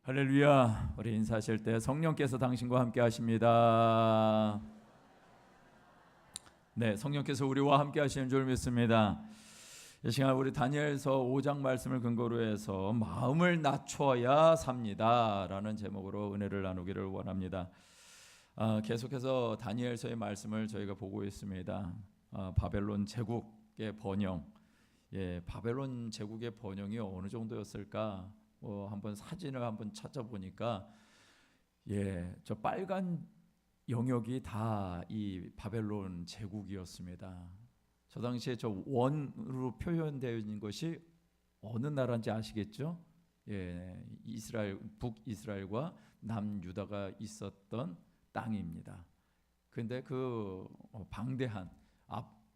할렐루야. 우리 인사하실 때 성령께서 당신과 함께 하십니다. 네, 성령께서 우리와 함께 하시는 줄 믿습니다. 이 시간 우리 다니엘서 5장 말씀을 근거로 해서 마음을 낮춰야 삽니다 라는 제목으로 은혜를 나누기를 원합니다. 계속해서 다니엘서의 말씀을 저희가 보고 있습니다. 바벨론 제국의 번영, 바벨론 제국의 번영이 어느 정도였을까? 한번 사진을 한번 찾아보니까 저 빨간 영역이 다 이 바벨론 제국이었습니다. 저 당시에 저 원으로 표현되어 있는 것이 어느 나라인지 아시겠죠? 이스라엘, 북이스라엘과 남유다가 있었던 땅입니다. 그런데 그 방대한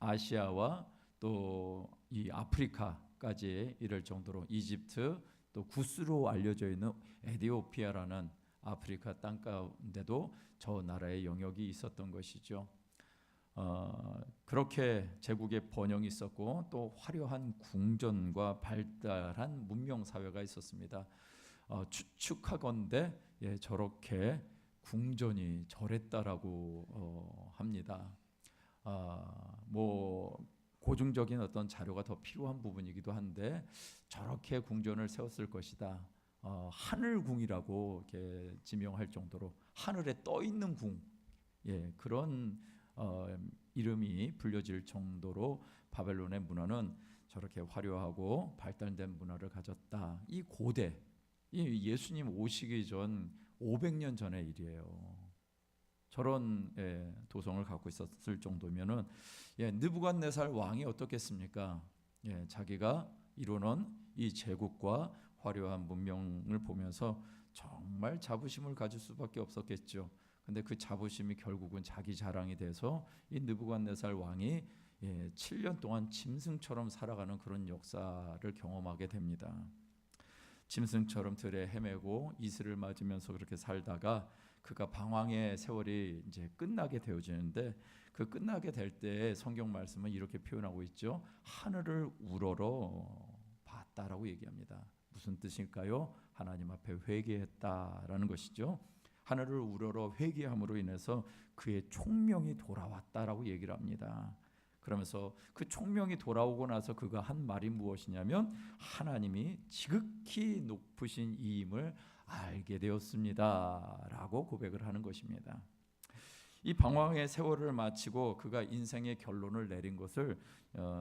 아시아와 또 이 아프리카까지 이를 정도로 이집트 또 구스로 알려져 있는 에티오피아라는 아프리카 땅 가운데도 저 나라의 영역이 있었던 것이죠. 그렇게 제국의 번영이 있었고 또 화려한 궁전과 발달한 문명 사회가 있었습니다. 추측하건대 저렇게 궁전이 저랬다라고 합니다. 고증적인 어떤 자료가 더 필요한 부분이기도 한데 저렇게 궁전을 세웠을 것이다. 하늘궁이라고 이렇게 지명할 정도로 하늘에 떠 있는 궁, 그런 이름이 불려질 정도로 바벨론의 문화는 저렇게 화려하고 발달된 문화를 가졌다. 이 고대, 예수님 오시기 전 500년 전의 일이에요. 저런 도성을 갖고 있었을 정도면은 느부갓네살 왕이 어떻겠습니까? 자기가 이루는 이 제국과 화려한 문명을 보면서 정말 자부심을 가질 수밖에 없었겠죠. 근데 그 자부심이 결국은 자기 자랑이 돼서 이 느부갓네살 왕이 7년 동안 짐승처럼 살아가는 그런 역사를 경험하게 됩니다. 짐승처럼 들에 헤매고 이슬을 맞으면서 그렇게 살다가 그가 방황의 세월이 이제 끝나게 되어지는데 그 끝나게 될 때 성경 말씀은 이렇게 표현하고 있죠. 하늘을 우러러 봤다라고 얘기합니다. 무슨 뜻일까요? 하나님 앞에 회개했다라는 것이죠. 하늘을 우러러 회개함으로 인해서 그의 총명이 돌아왔다라고 얘기를 합니다. 그러면서 그 총명이 돌아오고 나서 그가 한 말이 무엇이냐면 하나님이 지극히 높으신 이임을 알게 되었습니다 라고 고백을 하는 것입니다. 이 방황의 세월을 마치고 그가 인생의 결론을 내린 것을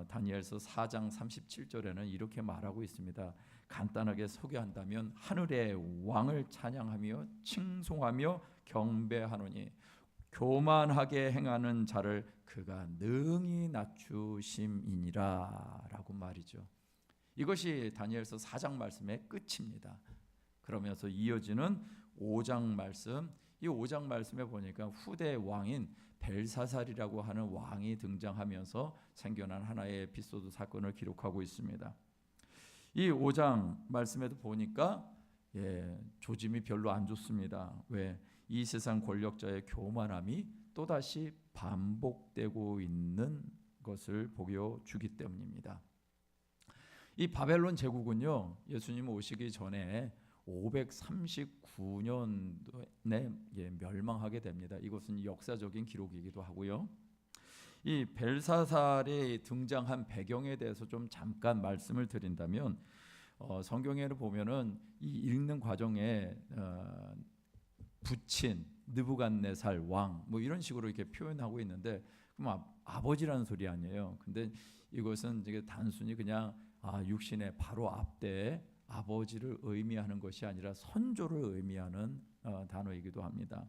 다니엘서 4장 37절에는 이렇게 말하고 있습니다. 간단하게 소개한다면 하늘의 왕을 찬양하며 칭송하며 경배하노니 교만하게 행하는 자를 그가 능히 낮추심이니라 라고 말이죠. 이것이 다니엘서 4장 말씀의 끝입니다. 그러면서 이어지는 5장 말씀, 이 5장 말씀에 보니까 후대 왕인 벨사살이라고 하는 왕이 등장하면서 생겨난 하나의 에피소드 사건을 기록하고 있습니다. 이 5장 말씀에도 보니까 조짐이 별로 안 좋습니다. 왜? 이 세상 권력자의 교만함이 또다시 반복되고 있는 것을 보여주기 때문입니다. 이 바벨론 제국은요, 예수님 오시기 전에 539년에 멸망하게 됩니다. 이것은 역사적인 기록이기도 하고요. 이 벨사살이 등장한 배경에 대해서 좀 잠깐 말씀을 드린다면 성경에는 보면은 이 읽는 과정에 부친 느부갓네살 왕 이런 식으로 이렇게 표현하고 있는데 그럼 아버지라는 소리 아니에요. 근데 이것은 이게 단순히 그냥 육신의 바로 앞대 아버지를 의미하는 것이 아니라 선조를 의미하는 단어이기도 합니다.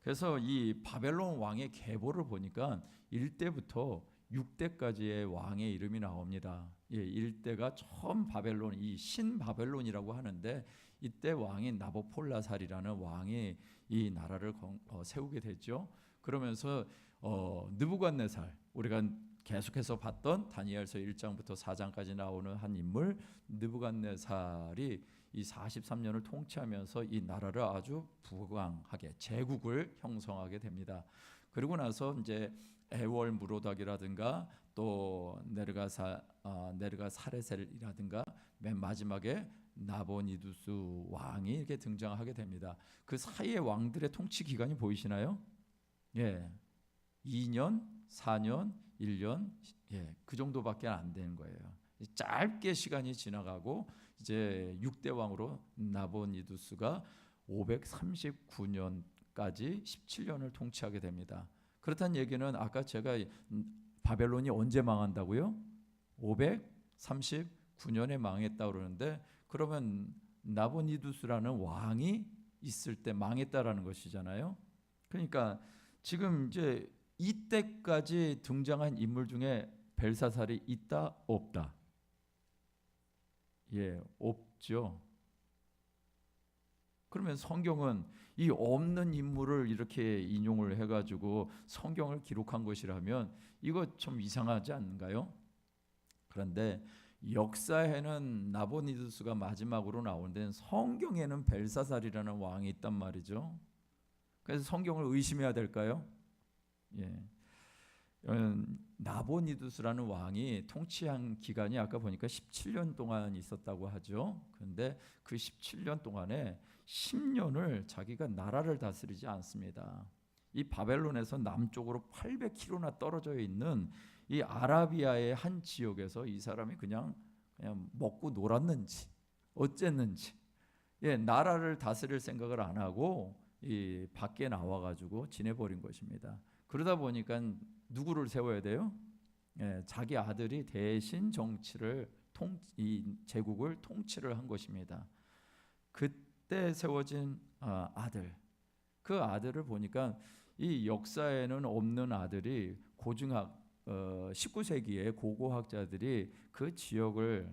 그래서 이 바벨론 왕의 계보를 보니까 1대부터 6대까지의 왕의 이름이 나옵니다. 1대가 처음 바벨론, 이 신바벨론이라고 하는데 이때 왕인 나보폴라살이라는 왕이 이 나라를 세우게 됐죠. 그러면서 느부갓네살, 우리가 계속해서 봤던 다니엘서 1장부터 4장까지 나오는 한 인물 느부갓네살이 이 43년을 통치하면서 이 나라를 아주 부강하게 제국을 형성하게 됩니다. 그리고 나서 이제 에월 무로닥이라든가 또 네르가사레셀이라든가 맨 마지막에 나보니두스 왕이 이렇게 등장하게 됩니다. 그 사이의 왕들의 통치 기간이 보이시나요? 예, 2년, 4년, 1년, 예, 그 정도밖에 안 되는 거예요. 짧게 시간이 지나가고 이제 6대 왕으로 나보니두스가 539년까지 17년을 통치하게 됩니다. 그렇다는 얘기는 아까 제가 바벨론이 언제 망한다고요? 539년에 망했다 그러는데, 그러면 나보니두스라는 왕이 있을 때 망했다라는 것이잖아요. 그러니까 지금 이제 이때까지 등장한 인물 중에 벨사살이 있다 없다? 예, 없죠. 그러면 성경은 이 없는 인물을 이렇게 인용을 해가지고 성경을 기록한 것이라면 이거 좀 이상하지 않은가요? 그런데 역사에는 나보니두스가 마지막으로 나오는데 성경에는 벨사살이라는 왕이 있단 말이죠. 그래서 성경을 의심해야 될까요? 예. 나보니두스라는 왕이 통치한 기간이 아까 보니까 17년 동안 있었다고 하죠. 그런데 그 17년 동안에 10년을 자기가 나라를 다스리지 않습니다. 이 바벨론에서 남쪽으로 800km나 떨어져 있는 이 아라비아의 한 지역에서 이 사람이 그냥 먹고 놀았는지 어쨌는지, 예, 나라를 다스릴 생각을 안 하고 이 밖에 나와가지고 지내버린 것입니다. 그러다 보니까 누구를 세워야 돼요? 예, 자기 아들이 대신 정치를 이 제국을 통치를 한 것입니다. 그때 세워진 아들, 그 아들을 보니까 이 역사에는 없는 아들이 고증학 19세기에 고고학자들이 그 지역을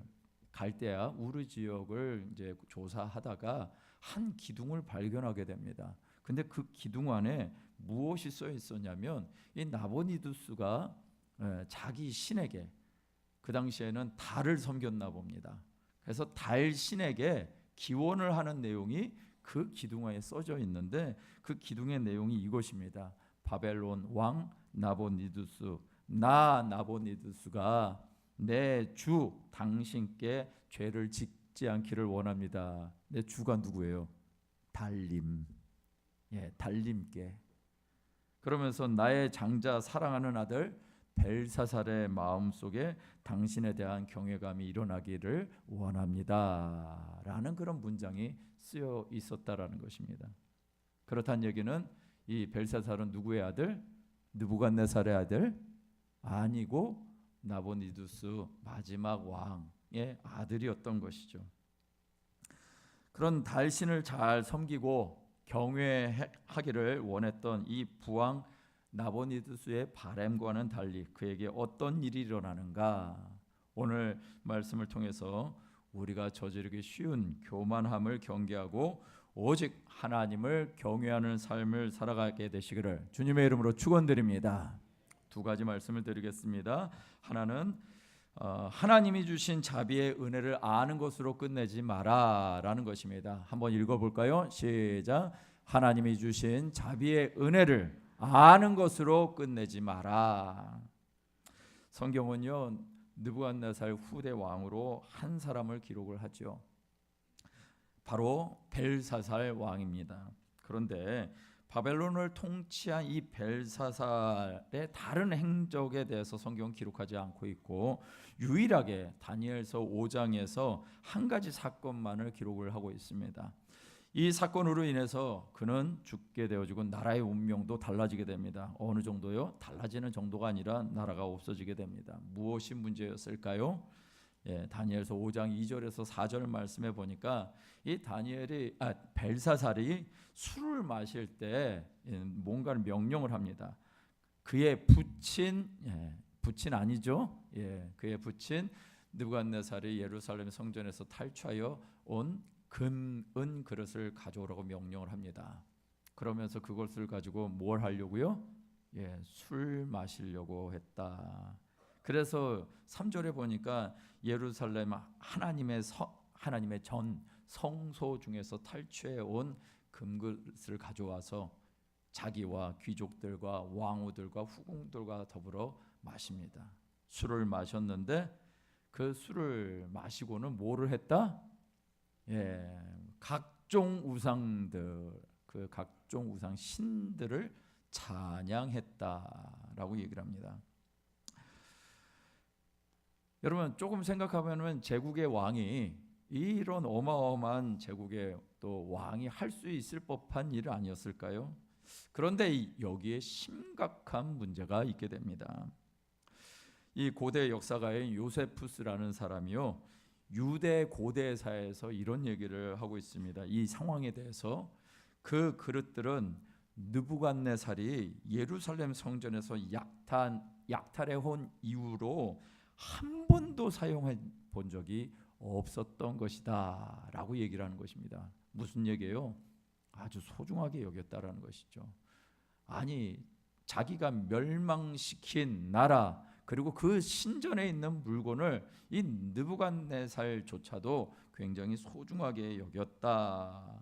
갈대아 우르 지역을 이제 조사하다가 한 기둥을 발견하게 됩니다. 근데 그 기둥 안에 무엇이 써 있었냐면 이 나보니두스가 자기 신에게, 그 당시에는 달을 섬겼나 봅니다. 그래서 달 신에게 기원을 하는 내용이 그 기둥에 써져 있는데 그 기둥의 내용이 이것입니다. 바벨론 왕 나보니두스, 나 나보니두스가 내 주 당신께 죄를 짓지 않기를 원합니다. 내 주가 누구예요? 달님. 예, 달님께. 그러면서 나의 장자 사랑하는 아들 벨사살의 마음속에 당신에 대한 경외감이 일어나기를 원합니다. 라는 그런 문장이 쓰여 있었다라는 것입니다. 그렇다는 얘기는 이 벨사살은 누구의 아들? 느부갓네살의 아들? 아니고 나보니두스 마지막 왕의 아들이었던 것이죠. 그런 달신을 잘 섬기고 경외하기를 원했던 이 부왕 나보니두스의 바람과는 달리 그에게 어떤 일이 일어나는가? 오늘 말씀을 통해서 우리가 저지르기 쉬운 교만함을 경계하고 오직 하나님을 경외하는 삶을 살아가게 되시기를 주님의 이름으로 축원드립니다. 두 가지 말씀을 드리겠습니다. 하나는 하나님이 주신 자비의 은혜를 아는 것으로 끝내지 마라라는 것입니다. 한번 읽어볼까요? 시작. 하나님이 주신 자비의 은혜를 아는 것으로 끝내지 마라. 성경은요, 느부갓네살 후대 왕으로 한 사람을 기록을 하죠. 바로 벨사살 왕입니다. 그런데 바벨론을 통치한 이 벨사살의 다른 행적에 대해서 성경은 기록하지 않고 있고 유일하게 다니엘서 5장에서 한 가지 사건만을 기록을 하고 있습니다. 이 사건으로 인해서 그는 죽게 되어지고 나라의 운명도 달라지게 됩니다. 어느 정도요? 달라지는 정도가 아니라 나라가 없어지게 됩니다. 무엇이 문제였을까요? 예, 다니엘서 5장 2절에서 4절 말씀해 보니까 이 벨사살이 술을 마실 때 뭔가를 명령을 합니다. 그의 부친, 부친 아니죠? 예, 그의 부친 느부갓네살이 예루살렘 성전에서 탈취하여 온 금, 은 그릇을 가져오라고 명령을 합니다. 그러면서 그것을 가지고 뭘 하려고요? 예, 술 마시려고 했다. 그래서 3절에 보니까 예루살렘 하나님의 전 성소 중에서 탈취해 온 금그릇을 가져와서 자기와 귀족들과 왕후들과 후궁들과 더불어 마십니다. 술을 마셨는데 그 술을 마시고는 뭐를 했다? 각종 우상들, 그 각종 우상 신들을 찬양했다라고 얘기를 합니다. 여러분 조금 생각하면 제국의 왕이 이런 어마어마한 제국의 또 왕이 할 수 있을 법한 일 아니었을까요? 그런데 여기에 심각한 문제가 있게 됩니다. 이 고대 역사가인 요세푸스라는 사람이요, 유대 고대사에서 이런 얘기를 하고 있습니다. 이 상황에 대해서 그 그릇들은 느부갓네살이 예루살렘 성전에서 약탈해온 이후로 한 번도 사용해 본 적이 없었던 것이다 라고 얘기를 하는 것입니다. 무슨 얘기예요? 아주 소중하게 여겼다라는 것이죠. 아니, 자기가 멸망시킨 나라 그리고 그 신전에 있는 물건을 이 느부갓네살조차도 굉장히 소중하게 여겼다,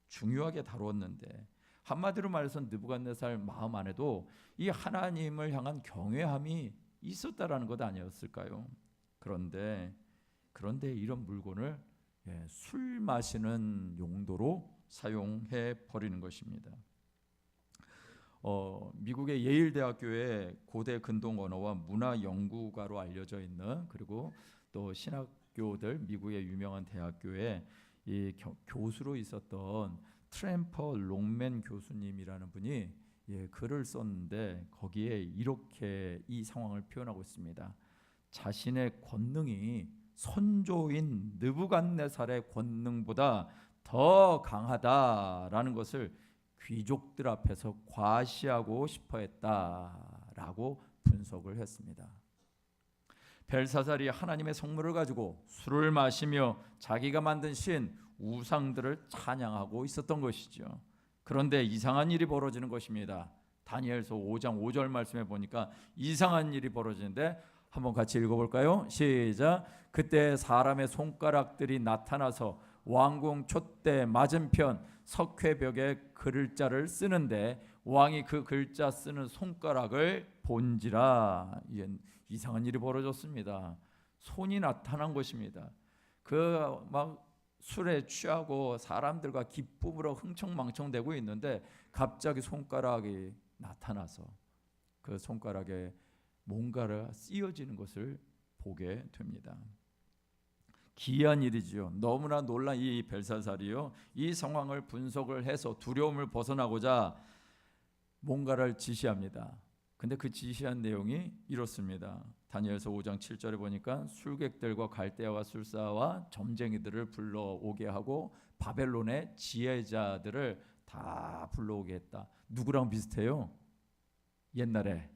중요하게 다루었는데, 한마디로 말해서 느부갓네살 마음 안에도 이 하나님을 향한 경외함이 있었다라는 것 아니었을까요? 그런데 이런 물건을 술 마시는 용도로 사용해 버리는 것입니다. 미국의 예일 대학교의 고대 근동 언어와 문화 연구가로 알려져 있는, 그리고 또 신학교들 미국의 유명한 대학교에 이 교수로 있었던 트램퍼 롱맨 교수님이라는 분이 글을 썼는데, 거기에 이렇게 이 상황을 표현하고 있습니다. 자신의 권능이 선조인 느부갓네살의 권능보다 더 강하다라는 것을 귀족들 앞에서 과시하고 싶어 했다라고 분석을 했습니다. 벨사살이 하나님의 성물을 가지고 술을 마시며 자기가 만든 신 우상들을 찬양하고 있었던 것이죠. 그런데 이상한 일이 벌어지는 것입니다. 다니엘서 5장 5절 말씀에 보니까 이상한 일이 벌어지는데, 한번 같이 읽어볼까요? 시작. 그때 사람의 손가락들이 나타나서 왕궁 촛대 맞은편 석회벽에 글자를 쓰는데 왕이 그 글자 쓰는 손가락을 본지라. 이상한 일이 벌어졌습니다. 손이 나타난 것입니다. 그 막 술에 취하고 사람들과 기쁨으로 흥청망청대고 있는데 갑자기 손가락이 나타나서 그 손가락에 뭔가가 쓰여지는 것을 보게 됩니다. 기이한 일이지요. 너무나 놀란 이 벨사살이요, 이 상황을 분석을 해서 두려움을 벗어나고자 뭔가를 지시합니다. 근데 그 지시한 내용이 이렇습니다. 다니엘서 5장 7절에 보니까 술객들과 갈대아와 술사와 점쟁이들을 불러오게 하고 바벨론의 지혜자들을 다 불러오게 했다. 누구랑 비슷해요? 옛날에,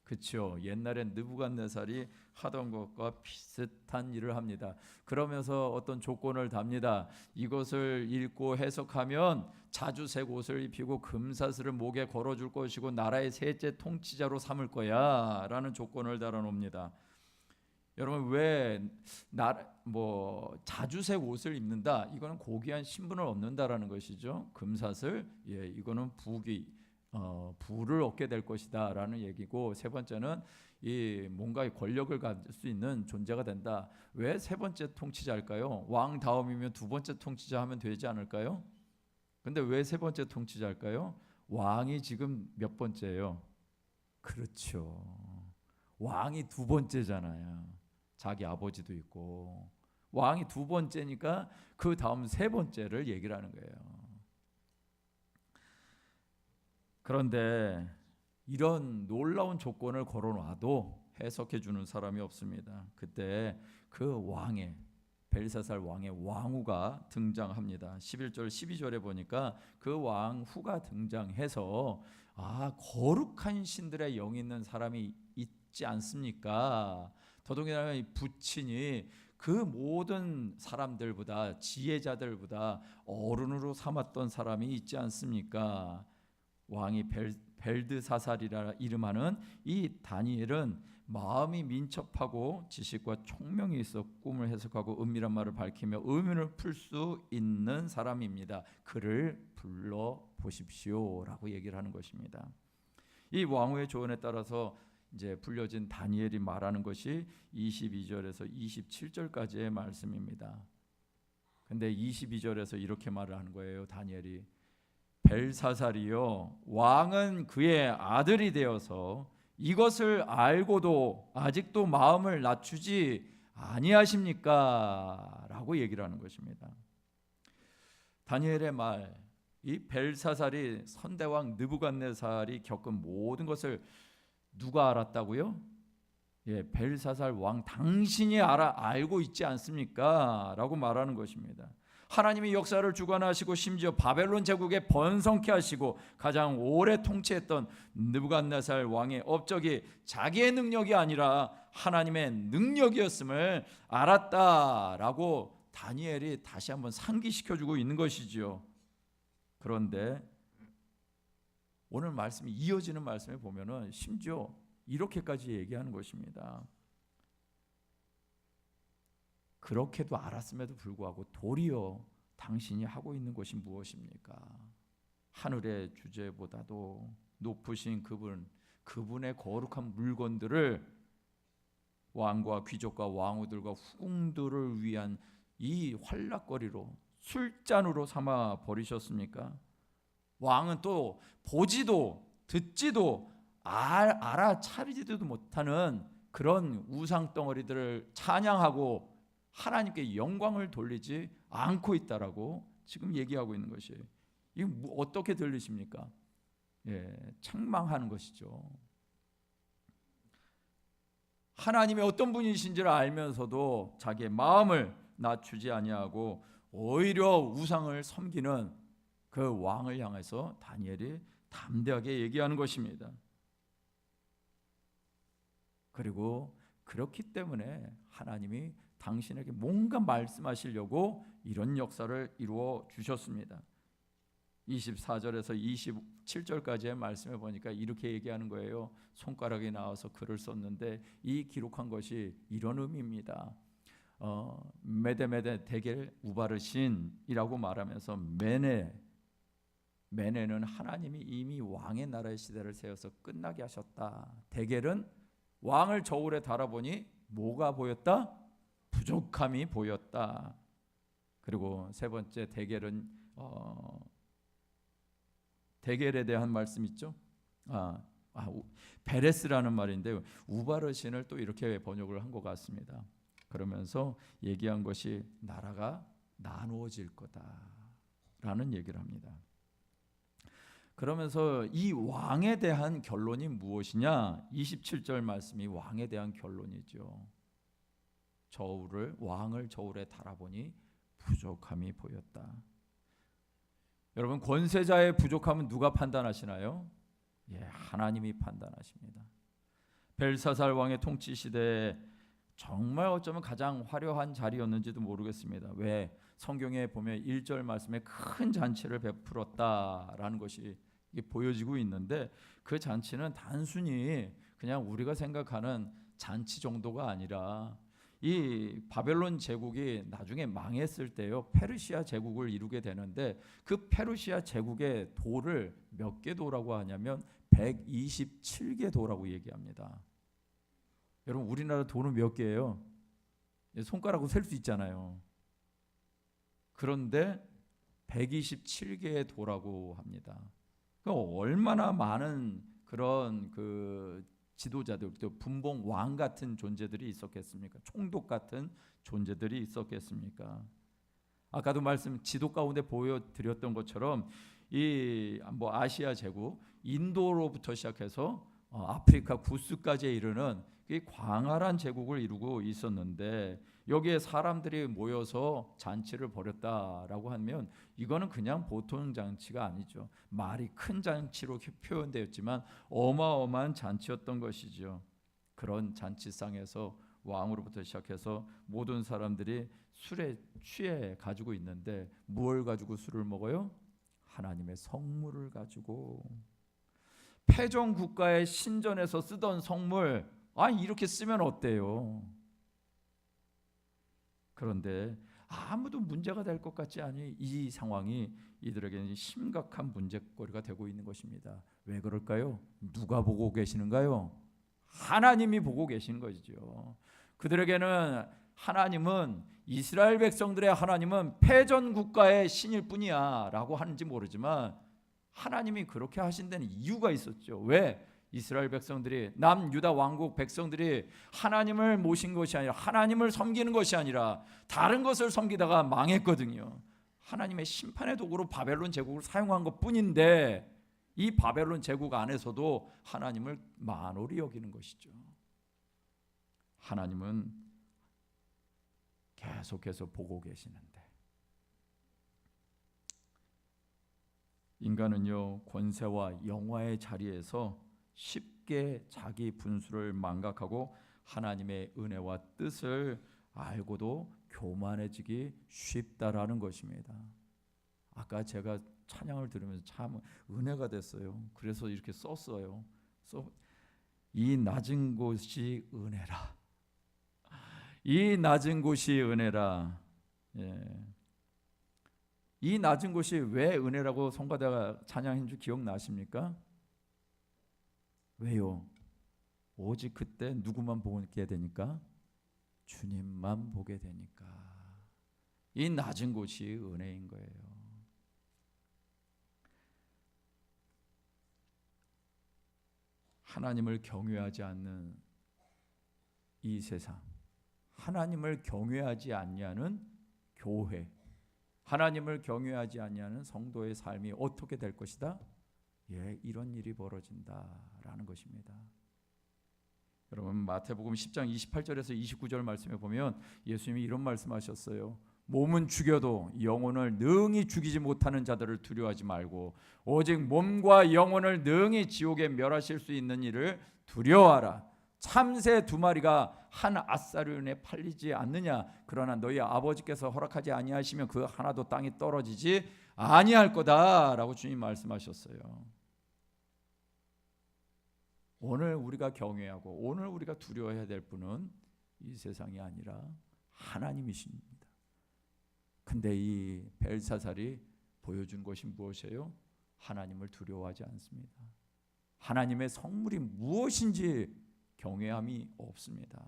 그렇죠. 옛날에 느부갓네살이 하던 것과 비슷한 일을 합니다. 그러면서 어떤 조건을 답니다. 이것을 읽고 해석하면 자주색 옷을 입히고 금사슬을 목에 걸어줄 것이고 나라의 셋째 통치자로 삼을 거야 라는 조건을 달아놉니다. 여러분, 왜 자주색 옷을 입는다? 이거는 고귀한 신분을 얻는다라는 것이죠. 금사슬, 이거는 부를 얻게 될 것이다라는 얘기고, 세 번째는 이 뭔가의 권력을 가질 수 있는 존재가 된다. 왜 세 번째 통치자일까요? 왕 다음이면 두 번째 통치자 하면 되지 않을까요? 근데 왜 세 번째 통치자일까요? 왕이 지금 몇 번째예요? 그렇죠. 왕이 두 번째잖아요. 자기 아버지도 있고. 왕이 두 번째니까 그 다음 세 번째를 얘기를 하는 거예요. 그런데 이런 놀라운 조건을 걸어놔도 해석해 주는 사람이 없습니다. 그때 그 왕의, 벨사살 왕의 왕후가 등장합니다. 11절 12절에 보니까 그 왕후가 등장해서 거룩한 신들의 영이 있는 사람이 있지 않습니까? 더더군다나 이 부친이 그 모든 사람들보다, 지혜자들보다 어른으로 삼았던 사람이 있지 않습니까? 왕이 벨드사살이라 이름하는 이 다니엘은 마음이 민첩하고 지식과 총명이 있어 꿈을 해석하고 은밀한 말을 밝히며 의문을 풀 수 있는 사람입니다. 그를 불러 보십시오라고 얘기를 하는 것입니다. 이 왕후의 조언에 따라서 이제 불려진 다니엘이 말하는 것이 22절에서 27절까지의 말씀입니다. 근데 22절에서 이렇게 말을 하는 거예요. 다니엘이 벨사살이요 왕은 그의 아들이 되어서 이것을 알고도 아직도 마음을 낮추지 아니하십니까? 라고 얘기를 하는 것입니다. 다니엘의 말, 이 벨사살이 선대왕 느부갓네살이 겪은 모든 것을 누가 알았다고요? 예, 벨사살 왕 당신이 알고 있지 않습니까? 라고 말하는 것입니다. 하나님이 역사를 주관하시고 심지어 바벨론 제국에 번성케 하시고 가장 오래 통치했던 느부갓네살 왕의 업적이 자기의 능력이 아니라 하나님의 능력이었음을 알았다라고 다니엘이 다시 한번 상기시켜주고 있는 것이지요. 그런데 오늘 말씀이 이어지는 말씀에 보면은 심지어 이렇게까지 얘기하는 것입니다. 그렇게도 알았음에도 불구하고 도리어 당신이 하고 있는 것이 무엇입니까? 하늘의 주제보다도 높으신 그분의 거룩한 물건들을 왕과 귀족과 왕후들과 후궁들을 위한 이 활락거리로 술잔으로 삼아 버리셨습니까? 왕은 또 보지도 듣지도 알아차리지도 못하는 그런 우상 덩어리들을 찬양하고 하나님께 영광을 돌리지 않고 있다라고 지금 얘기하고 있는 것이에요. 이게 어떻게 들리십니까? 예, 책망하는 것이죠. 하나님이 어떤 분이신지를 알면서도 자기의 마음을 낮추지 아니하고 오히려 우상을 섬기는 그 왕을 향해서 다니엘이 담대하게 얘기하는 것입니다. 그리고 그렇기 때문에 하나님이 당신에게 뭔가 말씀하시려고 이런 역사를 이루어 주셨습니다. 24절에서 27절까지의 말씀에 보니까 이렇게 얘기하는 거예요. 손가락이 나와서 글을 썼는데 이 기록한 것이 이런 의미입니다. 메데메데 데겔 우바르신이라고 말하면서 메네는 하나님이 이미 왕의 나라의 시대를 세워서 끝나게 하셨다. 데겔은 왕을 저울에 달아보니 뭐가 보였다? 부족함이 보였다. 그리고 세 번째 데겔은 데겔에 대한 말씀 있죠? 베레스라는 말인데 우바르신을 또 이렇게 번역을 한 것 같습니다. 그러면서 얘기한 것이 나라가 나누어질 거다라는 얘기를 합니다. 그러면서 이 왕에 대한 결론이 무엇이냐? 27절 말씀이 왕에 대한 결론이죠. 왕을 저울에 달아보니 부족함이 보였다. 여러분, 권세자의 부족함은 누가 판단하시나요? 예, 하나님이 판단하십니다. 벨사살 왕의 통치 시대에 정말 어쩌면 가장 화려한 자리였는지도 모르겠습니다. 왜? 성경에 보면 1절 말씀에 큰 잔치를 베풀었다라는 것이 이게 보여지고 있는데 그 잔치는 단순히 그냥 우리가 생각하는 잔치 정도가 아니라 이 바벨론 제국이 나중에 망했을 때요 페르시아 제국을 이루게 되는데 그 페르시아 제국의 도를 몇 개 도라고 하냐면 127개 도라고 얘기합니다. 여러분, 우리나라 도는 몇 개예요? 손가락으로 셀 수 있잖아요. 그런데 127개의 도라고 합니다. 얼마나 많은 그런 지도자들, 또 분봉 왕 같은 존재들이 있었겠습니까? 총독 같은 존재들이 있었겠습니까? 아까도 지도 가운데 보여드렸던 것처럼 이 아시아 제국, 인도로부터 시작해서 아프리카 구스까지 이르는 광활한 제국을 이루고 있었는데 여기에 사람들이 모여서 잔치를 벌였다라고 하면 이거는 그냥 보통 잔치가 아니죠. 말이 큰 잔치로 표현되었지만 어마어마한 잔치였던 것이죠. 그런 잔치상에서 왕으로부터 시작해서 모든 사람들이 술에 취해 가지고 있는데 무엇을 가지고 술을 먹어요? 하나님의 성물을 가지고. 패전 국가의 신전에서 쓰던 성물, 이렇게 쓰면 어때요? 그런데 아무도 문제가 될 것 같지 않이 이 상황이 이들에게는 심각한 문제거리가 되고 있는 것입니다. 왜 그럴까요? 누가 보고 계시는가요? 하나님이 보고 계시는 것이죠. 그들에게는 하나님은 이스라엘 백성들의 하나님은 패전 국가의 신일 뿐이야 라고 하는지 모르지만 하나님이 그렇게 하신 데는 이유가 있었죠. 왜? 이스라엘 백성들이, 남유다 왕국 백성들이 하나님을 모신 것이 아니라, 하나님을 섬기는 것이 아니라 다른 것을 섬기다가 망했거든요. 하나님의 심판의 도구로 바벨론 제국을 사용한 것뿐인데 이 바벨론 제국 안에서도 하나님을 만홀히 여기는 것이죠. 하나님은 계속해서 보고 계시는데, 인간은요, 권세와 영화의 자리에서 쉽게 자기 분수를 망각하고 하나님의 은혜와 뜻을 알고도 교만해지기 쉽다라는 것입니다. 아까 제가 찬양을 들으면서 참 은혜가 됐어요. 그래서 이렇게 썼어요. 이 낮은 곳이 은혜라. 이 낮은 곳이 은혜라. 예. 이 낮은 곳이 왜 은혜라고 성가대가 찬양한 줄 기억나십니까? 왜요? 오직 그때 누구만 보게 되니까? 주님만 보게 되니까. 이 낮은 곳이 은혜인 거예요. 하나님을 경외하지 않는 이 세상, 하나님을 경외하지 않냐는 교회, 하나님을 경외하지 않냐는 성도의 삶이 어떻게 될 것이다? 예, 이런 일이 벌어진다라는 것입니다. 여러분, 마태복음 10장 28절에서 29절 말씀에 보면 예수님이 이런 말씀하셨어요. 몸은 죽여도 영혼을 능히 죽이지 못하는 자들을 두려워하지 말고 오직 몸과 영혼을 능히 지옥에 멸하실 수 있는 이를 두려워하라. 참새 2마리가 한 아사르온에 팔리지 않느냐? 그러나 너희 아버지께서 허락하지 아니하시면 그 하나도 땅에 떨어지지 아니할 거다라고 주님 말씀하셨어요. 오늘 우리가 경외하고 오늘 우리가 두려워해야 될 분은 이 세상이 아니라 하나님이십니다. 근데 이 벨사살이 보여준 것이 무엇이에요? 하나님을 두려워하지 않습니다. 하나님의 성물이 무엇인지 경외함이 없습니다.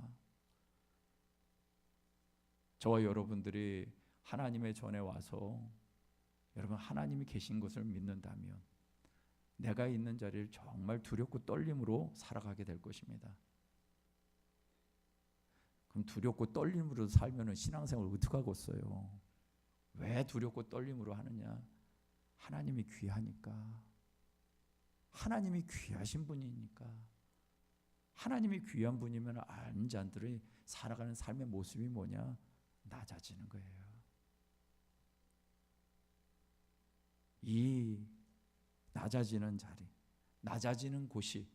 저와 여러분들이 하나님의 전에 와서 여러분 하나님이 계신 것을 믿는다면 내가 있는 자리를 정말 두렵고 떨림으로 살아가게 될 것입니다. 그럼 두렵고 떨림으로 살면 신앙생활 어떻게 하겠어요? 왜 두렵고 떨림으로 하느냐? 하나님이 귀하니까. 하나님이 귀하신 분이니까. 하나님이 귀한 분이면 아는 자들이 살아가는 삶의 모습이 뭐냐? 낮아지는 거예요. 이 낮아지는 자리, 낮아지는 곳이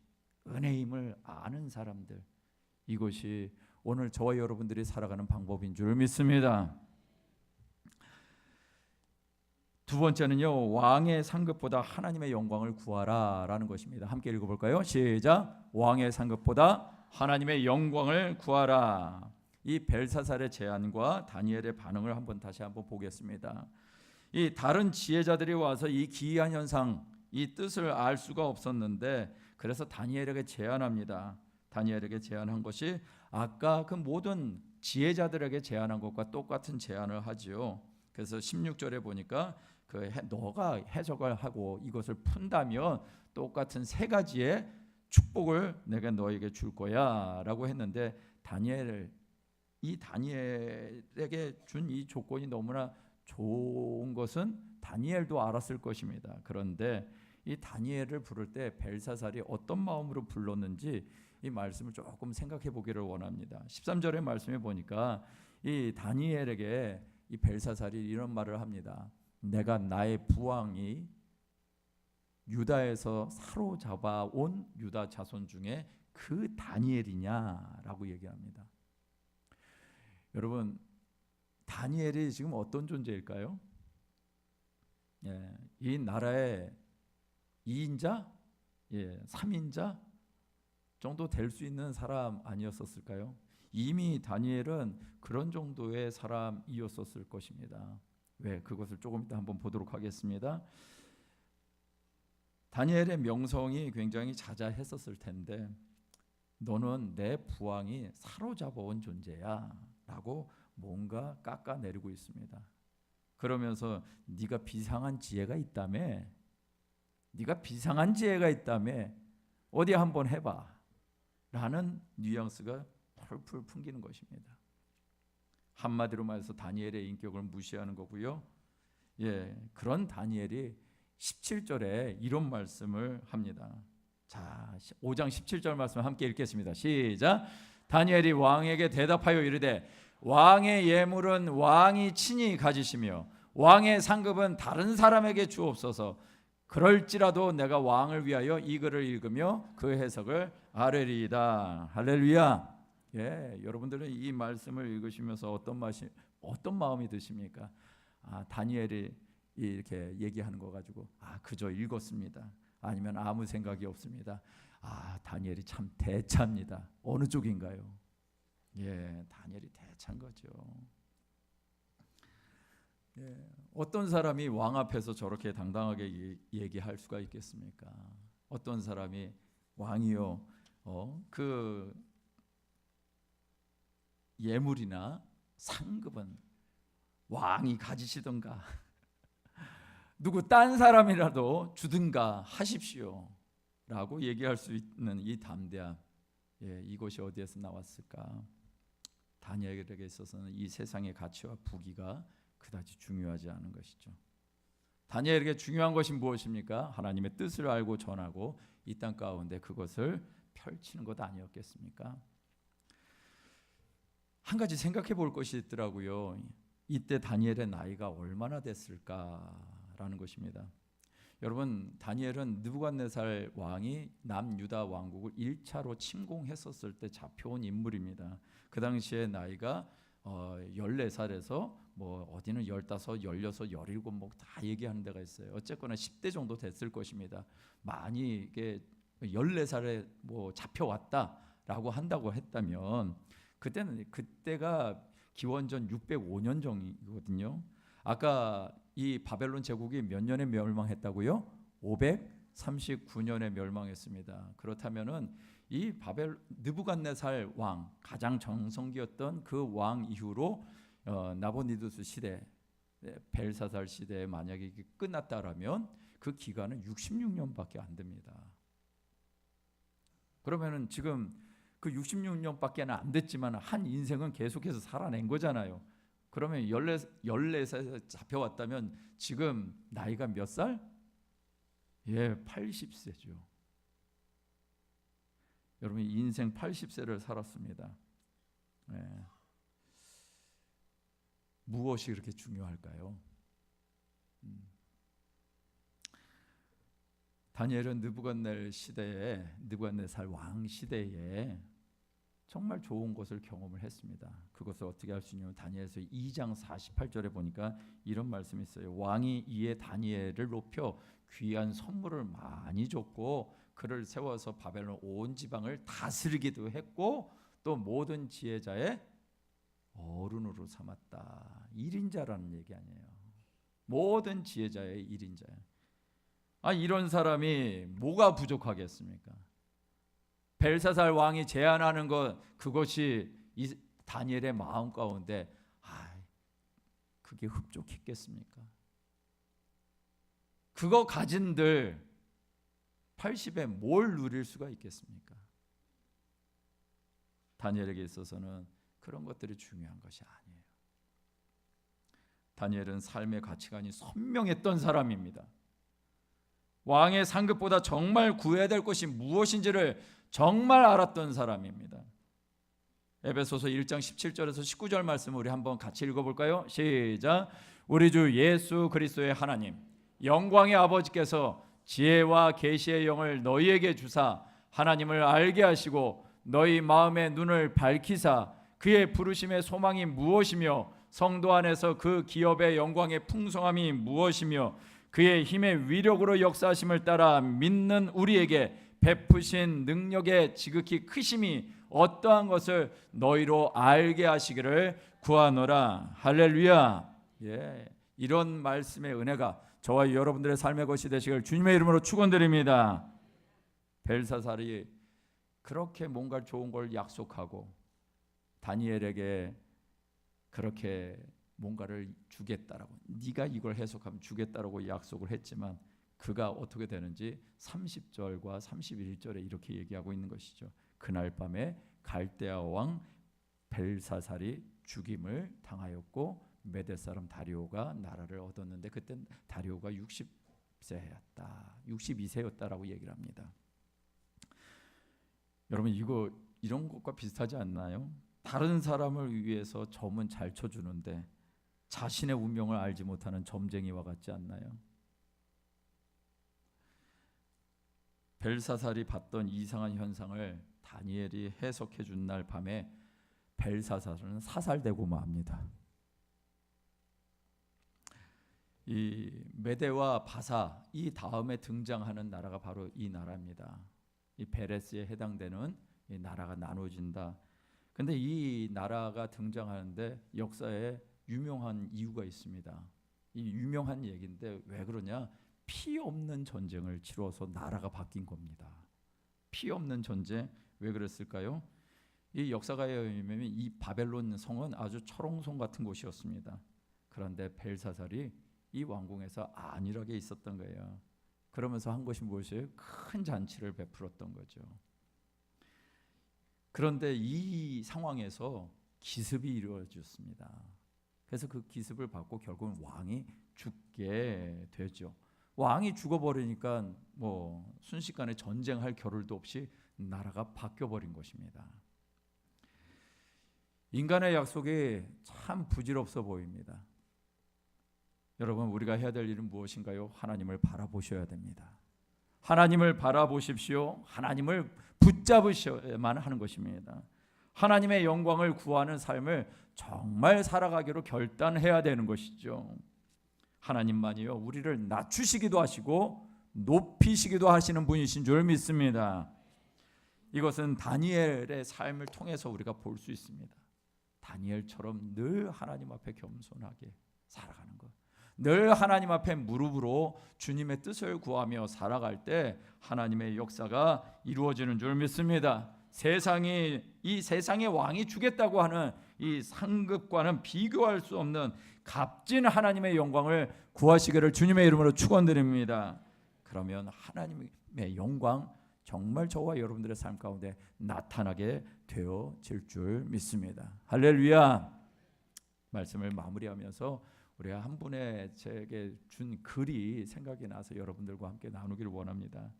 은혜임을 아는 사람들, 이것이 오늘 저와 여러분들이 살아가는 방법인 줄 믿습니다. 두 번째는요, 왕의 상급보다 하나님의 영광을 구하라 라는 것입니다. 함께 읽어볼까요? 시작. 왕의 상급보다 하나님의 영광을 구하라. 이 벨사살의 제안과 다니엘의 반응을 다시 한번 보겠습니다. 이 다른 지혜자들이 와서 이 기이한 현상, 이 뜻을 알 수가 없었는데 그래서 다니엘에게 제안합니다. 다니엘에게 제안한 것이 아까 그 모든 지혜자들에게 제안한 것과 똑같은 제안을 하지요. 그래서 16절에 보니까 너가 해석을 하고 이것을 푼다면 똑같은 3가지의 축복을 내가 너에게 줄 거야 라고 했는데 다니엘에게 준 이 조건이 너무나 좋은 것은 다니엘도 알았을 것입니다. 그런데 이 다니엘을 부를 때 벨사살이 어떤 마음으로 불렀는지 이 말씀을 조금 생각해 보기를 원합니다. 13절의 말씀에 보니까 이 다니엘에게 이 벨사살이 이런 말을 합니다. 내가 나의 부왕이 유다에서 사로잡아 온 유다 자손 중에 그 다니엘이냐라고 얘기합니다. 여러분, 다니엘이 지금 어떤 존재일까요? 예, 이 나라의 2인자, 3인자 정도 될 수 있는 사람 아니었었을까요? 이미 다니엘은 그런 정도의 사람이었었을 것입니다. 왜? 그것을 조금 이따 한번 보도록 하겠습니다. 다니엘의 명성이 굉장히 자자했었을 텐데 너는 내 부왕이 사로잡아온 존재야. 라고 뭔가 깎아내리고 있습니다. 그러면서 네가 비상한 지혜가 있다며, 네가 비상한 지혜가 있다며 어디 한번 해봐 라는 뉘앙스가 풀풀 풍기는 것입니다. 한마디로 말해서 다니엘의 인격을 무시하는 거고요. 그런 다니엘이 17절에 이런 말씀을 합니다. 자, 5장 17절 말씀 함께 읽겠습니다. 시작. 다니엘이 왕에게 대답하여 이르되 왕의 예물은 왕이 친히 가지시며 왕의 상급은 다른 사람에게 주옵소서. 그럴지라도 내가 왕을 위하여 이 글을 읽으며 그 해석을 아뢰리이다. 할렐루야. 여러분들은 이 말씀을 읽으시면서 어떤 마음이 드십니까? 다니엘이 이렇게 얘기하는 거 가지고 그저 읽었습니다. 아니면 아무 생각이 없습니다. 다니엘이 참 대차입니다. 어느 쪽인가요? 다니엘이 대차인 거죠. 어떤 사람이 왕 앞에서 저렇게 당당하게 얘기할 수가 있겠습니까? 어떤 사람이 왕이요, 그 예물이나 상급은 왕이 가지시던가 누구 딴 사람이라도 주든가 하십시오 라고 얘기할 수 있는 이 담대함, 이것이 어디에서 나왔을까? 다니엘에게 있어서는 이 세상의 가치와 부귀가 그다지 중요하지 않은 것이죠. 다니엘에게 중요한 것이 무엇입니까? 하나님의 뜻을 알고 전하고 이 땅 가운데 그것을 펼치는 것 아니었겠습니까? 한 가지 생각해 볼 것이 있더라고요. 이때 다니엘의 나이가 얼마나 됐을까라는 것입니다. 여러분, 다니엘은 느부갓네살 왕이 남유다 왕국을 1차로 침공했었을 때 잡혀온 인물입니다. 그 당시에 나이가 14살에서 어디는 15, 16, 17 다 얘기하는 데가 있어요. 어쨌거나 10대 정도 됐을 것입니다. 많이 이게 14살에 잡혀왔다라고 한다고 했다면 그때가 기원전 605년 전이거든요. 아까 이 바벨론 제국이 몇 년에 멸망했다고요? 539년에 멸망했습니다. 그렇다면은 이 느부갓네살 왕, 가장 정성기였던 그 왕 이후로 나보니두스 시대, 벨사살 시대에 만약에 이게 끝났다라면 그 기간은 66년밖에 안 됩니다. 그러면은 지금 그 66년밖에 안 됐지만 한 인생은 계속해서 살아낸 거잖아요. 그러면 14살에 잡혀왔다면 지금 나이가 몇 살? 80세죠. 여러분, 인생 80세를 살았습니다. 무엇이 그렇게 중요할까요? 다니엘은 느부갓네살 왕 시대에 정말 좋은 것을 경험을 했습니다. 그것을 어떻게 할 수 있냐면 다니엘서 2장 48절에 보니까 이런 말씀이 있어요. 왕이 이에 다니엘을 높여 귀한 선물을 많이 줬고 그를 세워서 바벨론 온 지방을 다스리기도 했고 또 모든 지혜자의 어른으로 삼았다. 1인자라는 얘기 아니에요. 모든 지혜자의 1인자예요. 이런 사람이 뭐가 부족하겠습니까? 벨사살 왕이 제안하는 것, 그것이 이 다니엘의 마음 가운데 그게 흡족했겠습니까? 그거 가진들 80에 뭘 누릴 수가 있겠습니까? 다니엘에게 있어서는 그런 것들이 중요한 것이 아니에요. 다니엘은 삶의 가치관이 선명했던 사람입니다. 왕의 상급보다 정말 구해야 될 것이 무엇인지를 정말 알았던 사람입니다. 에베소서 1장 17절에서 19절 말씀을 우리 한번 같이 읽어볼까요? 시작. 우리 주 예수 그리스도의 하나님 영광의 아버지께서 지혜와 계시의 영을 너희에게 주사 하나님을 알게 하시고 너희 마음의 눈을 밝히사 그의 부르심의 소망이 무엇이며 성도 안에서 그 기업의 영광의 풍성함이 무엇이며 그의 힘의 위력으로 역사하심을 따라 믿는 우리에게 베푸신 능력의 지극히 크심이 어떠한 것을 너희로 알게 하시기를 구하노라. 할렐루야. 이런 말씀의 은혜가 저와 여러분들의 삶의 것이 되시길 주님의 이름으로 축원드립니다. 벨사살이 그렇게 뭔가 좋은 걸 약속하고 다니엘에게 그렇게 뭔가를 주겠다라고, 네가 이걸 해석하면 주겠다라고 약속을 했지만 그가 어떻게 되는지 30절과 31절에 이렇게 얘기하고 있는 것이죠. 그날 밤에 갈대아 왕 벨사살이 죽임을 당하였고 메대 사람 다리오가 나라를 얻었는데 그때 다리오가 60세였다, 62세였다라고 얘기를 합니다. 여러분 이거 이런 것과 비슷하지 않나요? 다른 사람을 위해서 점은 잘 쳐주는데 자신의 운명을 알지 못하는 점쟁이와 같지 않나요? 벨사살이 봤던 이상한 현상을 다니엘이 해석해 준 날 밤에 벨사살은 사살되고 맙니다. 이 메대와 바사 이 다음에 등장하는 나라가 바로 이 나라입니다. 이 베레스에 해당되는 이 나라가 나눠진다. 근데 이 나라가 등장하는데 역사에 유명한 이유가 있습니다. 이 유명한 얘기인데 왜 그러냐? 피 없는 전쟁을 치러서 나라가 바뀐 겁니다. 피 없는 전쟁, 왜 그랬을까요? 이 역사가에 의하면 이 바벨론 성은 아주 철옹성 같은 곳이었습니다. 그런데 벨사살이 이 왕궁에서 안일하게 있었던 거예요. 그러면서 한 것이 무엇이에요? 큰 잔치를 베풀었던 거죠. 그런데 이 상황에서 기습이 이루어졌습니다. 그래서 그 기습을 받고 결국은 왕이 죽게 되죠. 왕이 죽어버리니까 뭐 순식간에 전쟁할 겨를도 없이 나라가 바뀌어버린 것입니다. 인간의 약속이 참 부질없어 보입니다. 여러분 우리가 해야 될 일은 무엇인가요? 하나님을 바라보셔야 됩니다. 하나님을 바라보십시오. 하나님을 붙잡으셔야만 하는 것입니다. 하나님의 영광을 구하는 삶을 정말 살아가기로 결단해야 되는 것이죠. 하나님만이요 우리를 낮추시기도 하시고 높이시기도 하시는 분이신 줄 믿습니다. 이것은 다니엘의 삶을 통해서 우리가 볼 수 있습니다. 다니엘처럼 늘 하나님 앞에 겸손하게 살아가는 것, 늘 하나님 앞에 무릎으로 주님의 뜻을 구하며 살아갈 때 하나님의 역사가 이루어지는 줄 믿습니다. 이 세상의 왕이 주겠다고 하는 이 상급과는 비교할 수 없는 값진 하나님의 영광을 구하시기를 주님의 이름으로 축원드립니다. 그러면 하나님의 영광 정말 저와 여러분들의 삶 가운데 나타나게 되어질 줄 믿습니다. 할렐루야. 말씀을 마무리하면서 우리가 한 분의 제게 준 글이 생각이 나서 여러분들과 함께 나누기를 원합니다.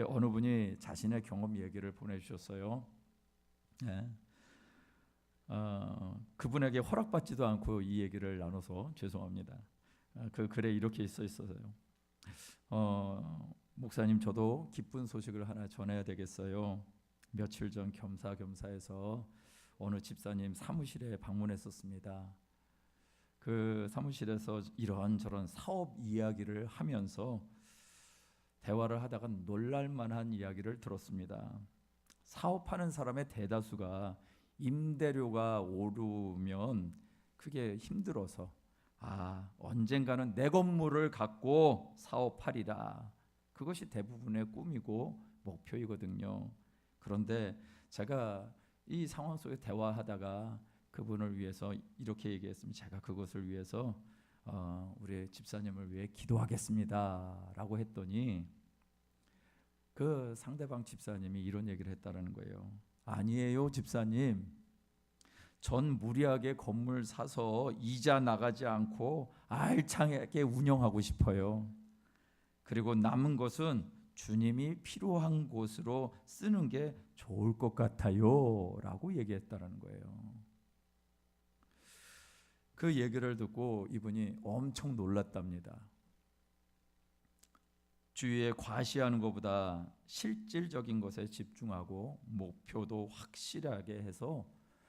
어느 분이 자신의 경험 얘기를 보내주셨어요. 네. 그분에게 허락받지도 않고 이 얘기를 나눠서 죄송합니다. 그 글에 이렇게 있어요. 목사님 저도 기쁜 소식을 하나 전해야 되겠어요. 며칠 전 겸사겸사해서 어느 집사님 사무실에 방문했었습니다. 그 사무실에서 이런저런 사업 이야기를 하면서 대화를 하다가 놀랄만한 이야기를 들었습니다. 사업하는 사람의 대다수가 임대료가 오르면 그게 힘들어서 언젠가는 내 건물을 갖고 사업하리라. 그것이 대부분의 꿈이고 목표이거든요. 그런데 제가 이 상황 속에 대화하다가 그분을 위해서 이렇게 얘기했습니다. 제가 그것을 위해서 우리 집사님을 위해 기도하겠습니다 라고 했더니 그 상대방 집사님이 이런 얘기를 했다는 거예요. 아니에요 집사님, 전 무리하게 건물 사서 이자 나가지 않고 알차게 운영하고 싶어요. 그리고 남은 것은 주님이 필요한 곳으로 쓰는 게 좋을 것 같아요 라고 얘기했다는 거예요. 그 얘기를 듣고 이분이 엄청 놀랐답니다. 주위에 과시하는 것보다 실질적인 것에 집중하고 목표도 확실하게 해서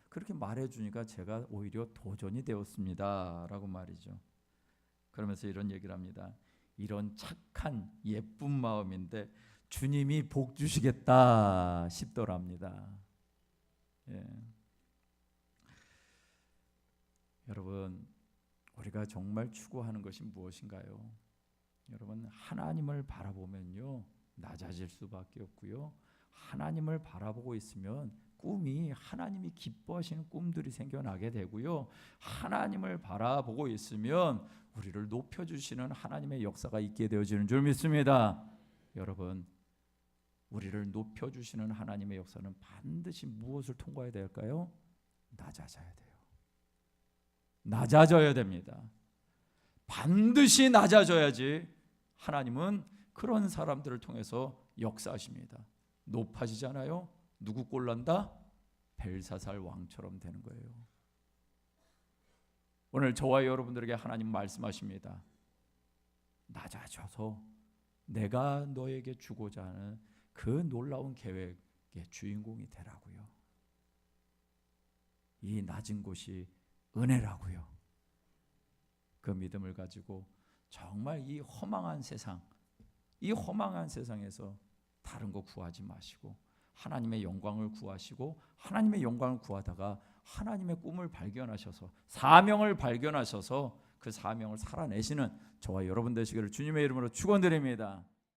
그렇게 말해주니까 제가 오히려 도전이 되었습니다 라고 말이죠. 그러면서 이런 얘기를 합니다. 이런 착한 예쁜 마음인데 주님이 복 주시겠다 싶더랍니다. 여러분 우리가 정말 추구하는 것이 무엇인가요? 여러분 하나님을 바라보면요 낮아질 수밖에 없고요. 하나님을 바라보고 있으면 꿈이 하나님이 기뻐하시는 꿈들이 생겨나게 되고요. 하나님을 바라보고 있으면 우리를 높여주시는 하나님의 역사가 있게 되어지는 줄 믿습니다. 여러분, 우리를 높여주시는 하나님의 역사는 반드시 무엇을 통과해야 될까요? 낮아져야 돼요. 낮아져야 됩니다. 반드시 낮아져야지 하나님은 그런 사람들을 통해서 역사하십니다. 높아지잖아요. 누구 꼴난다? 벨사살 왕처럼 되는 거예요. 오늘 저와 여러분들에게 하나님 말씀하십니다. 낮아져서 내가 너에게 주고자 하는 그 놀라운 계획의 주인공이 되라고요. 이 낮은 곳이 은혜라고요. 그 믿음을 가지고 정말 이 허망한 세상에서 다른 거 구하지 마시고 하나님의 영광을 구하시고, 하나님의 영광을 구하다가 하나님의 꿈을 발견하셔서 사명을 발견하셔서 그 사명을 살아내시는 저와 여러분 되시기를 주님의 이름으로 축원드립니다.